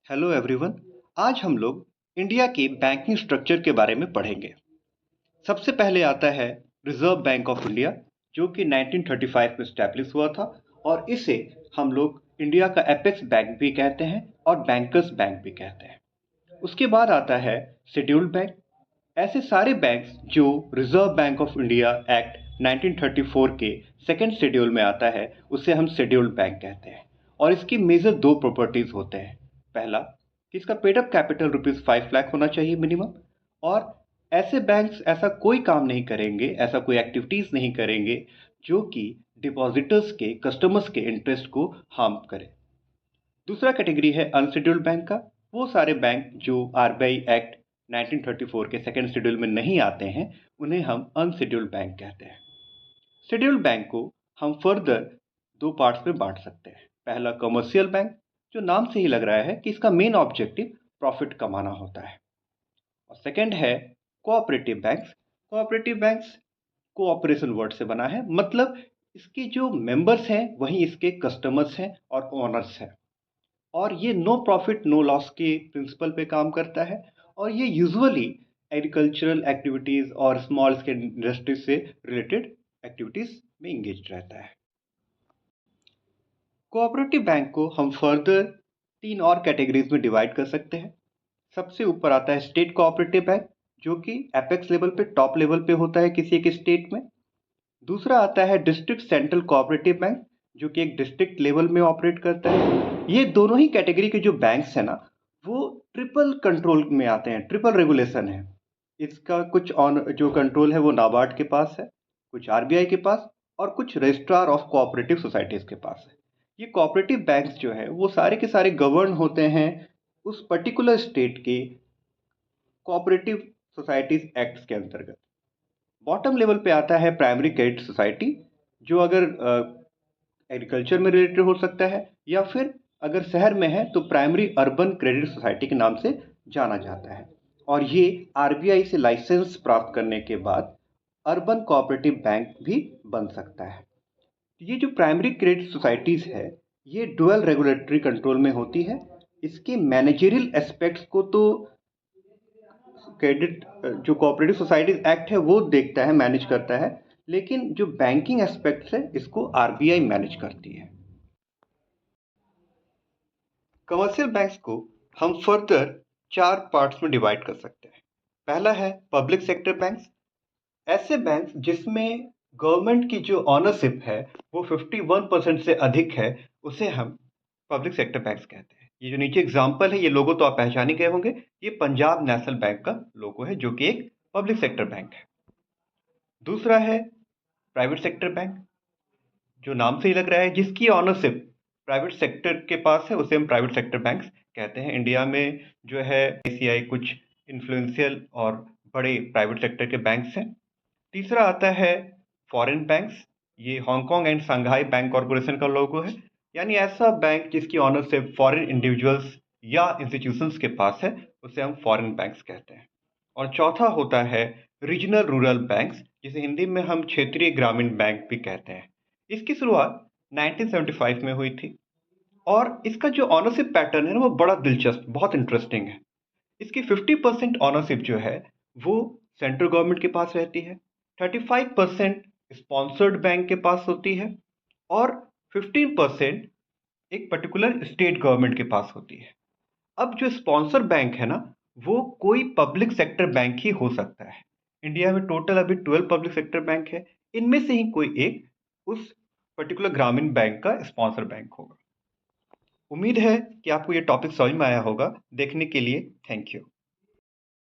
Hello everyone. आज हम लोग इंडिया की बैंकिंग स्ट्रक्चर के बारे में पढ़ेंगे। सबसे पहले आता है रिजर्व बैंक ऑफ इंडिया, जो कि 1935 में स्टैब्लिश हुआ था और इसे हम लोग इंडिया का एपेक्स बैंक भी कहते हैं और बैंकर्स बैंक भी कहते हैं। उसके बाद आता है शेड्यूल्ड बैंक। ऐसे सारे बैंक्स जो reserve bank of India act 1934 के सेकेंड शेड्यूल में आता है उसे हम शेड्यूल्ड बैंक कहते हैं। और इसकी मेजर दो प्रॉपर्टीज होते हैं। पहला कि इसका पेड अप कैपिटल ₹5 लाख होना चाहिए मिनिमम, और ऐसे बैंक्स ऐसा कोई काम नहीं करेंगे, ऐसा कोई एक्टिविटीज नहीं करेंगे जो कि डिपॉजिटर्स के, कस्टमर्स के इंटरेस्ट को हार्म करे। दूसरा कैटेगरी है अनशेड्यूल्ड बैंक का। वो सारे बैंक जो आरबीआई एक्ट 1934 के सेकेंड शेड्यूल में नहीं आते हैं उन्हें हम अनशेड्यूल्ड बैंक कहते हैं। शेड्यूल्ड बैंक को हम फर्दर दो पार्ट्स में बांट सकते हैं। पहला कमर्शियल बैंक, जो नाम से ही लग रहा है कि इसका मेन ऑब्जेक्टिव प्रॉफिट कमाना होता है। और सेकेंड है cooperative banks. Cooperative banks cooperation word से बना है, मतलब इसके जो मेंबर्स हैं वही इसके कस्टमर्स हैं और ओनर्स हैं। और ये नो प्रॉफिट नो लॉस के प्रिंसिपल पे काम करता है और ये यूजुअली एग्रीकल्चरल एक्टिविटीज़ और स्मॉल स्केल इंडस्ट्रीज से रिलेटेड एक्टिविटीज़ में इंगेज रहता है। कोऑपरेटिव बैंक को हम फर्दर तीन और कैटेगरीज में डिवाइड कर सकते हैं। सबसे ऊपर आता है स्टेट कोऑपरेटिव बैंक, जो कि एपेक्स लेवल पे, टॉप लेवल पे होता है किसी एक स्टेट में। दूसरा आता है डिस्ट्रिक्ट सेंट्रल कोऑपरेटिव बैंक, जो कि एक डिस्ट्रिक्ट लेवल में ऑपरेट करता है। ये दोनों ही कैटेगरी के जो बैंक्स हैं ना, वो ट्रिपल कंट्रोल में आते हैं, ट्रिपल रेगुलेशन है। इसका कुछ ऑन जो कंट्रोल है वो नाबार्ड के पास है, कुछ आरबीआई के पास और कुछ रजिस्ट्रार ऑफ कोऑपरेटिव सोसाइटीज के पास है। ये कोऑपरेटिव बैंक्स जो है वो सारे के सारे गवर्न होते हैं उस पर्टिकुलर स्टेट के कोऑपरेटिव सोसाइटीज एक्ट्स के अंतर्गत। बॉटम लेवल पे आता है प्राइमरी क्रेडिट सोसाइटी, जो अगर एग्रीकल्चर में रिलेटेड हो सकता है या फिर अगर शहर में है तो प्राइमरी अर्बन क्रेडिट सोसाइटी के नाम से जाना जाता है। और ये आरबीआई से लाइसेंस प्राप्त करने के बाद अर्बन कोऑपरेटिव बैंक भी बन सकता है। ये जो प्राइमरी क्रेडिट सोसाइटीज है ये डुअल रेगुलेटरी कंट्रोल में होती है। इसके मैनेजरियल एस्पेक्ट्स को तो क्रेडिट जो कोऑपरेटिव सोसाइटीज एक्ट है वो देखता है, मैनेज करता है, लेकिन जो बैंकिंग एस्पेक्ट्स है इसको आरबीआई मैनेज करती है। कमर्शियल बैंक्स को हम फर्दर चार पार्ट्स में डिवाइड कर सकते हैं। पहला है पब्लिक सेक्टर बैंक्स। ऐसे बैंक्स जिसमें गवर्नमेंट की जो ऑनरशिप है वो 51% से अधिक है उसे हम पब्लिक सेक्टर बैंक्स कहते हैं। ये जो नीचे एग्जांपल है, ये लोगो तो आप पहचान ही गए होंगे, ये पंजाब नेशनल बैंक का लोगो है जो कि एक पब्लिक सेक्टर बैंक है। दूसरा है प्राइवेट सेक्टर बैंक, जो नाम से ही लग रहा है जिसकी ऑनरशिप प्राइवेट सेक्टर के पास है उसे हम प्राइवेट सेक्टर बैंक्स कहते हैं। इंडिया में जो है आईसीआई कुछ इन्फ्लुएंशियल और बड़े प्राइवेट सेक्टर के बैंक्स हैं। तीसरा आता है फॉरेन बैंक्स। ये Hong Kong and Shanghai bank corporation का लोगो है, यानी ऐसा बैंक जिसकी ऑनरशिप फॉरेन इंडिविजुअल्स या इंस्टीट्यूशंस के पास है उसे हम फॉरेन बैंक्स कहते हैं। और चौथा होता है रीजनल रूरल बैंक्स, जिसे हिंदी में हम क्षेत्रीय ग्रामीण बैंक भी कहते हैं। इसकी शुरुआत 1975 में हुई थी और इसका जो ऑनरशिप पैटर्न है ना वो बड़ा दिलचस्प, बहुत इंटरेस्टिंग है। इसकी 50% ऑनरशिप जो है वो सेंट्रल गवर्नमेंट के पास रहती है, 35% स्पॉन्सर्ड बैंक के पास होती है और 15% एक पर्टिकुलर स्टेट गवर्नमेंट के पास होती है। अब जो स्पॉन्सर बैंक है ना वो कोई पब्लिक सेक्टर बैंक ही हो सकता है। इंडिया में टोटल अभी 12 पब्लिक सेक्टर बैंक है, इनमें से ही कोई एक उस पर्टिकुलर ग्रामीण बैंक का स्पॉन्सर बैंक होगा। उम्मीद है कि आपको ये टॉपिक समझ में आया होगा। देखने के लिए थैंक यू।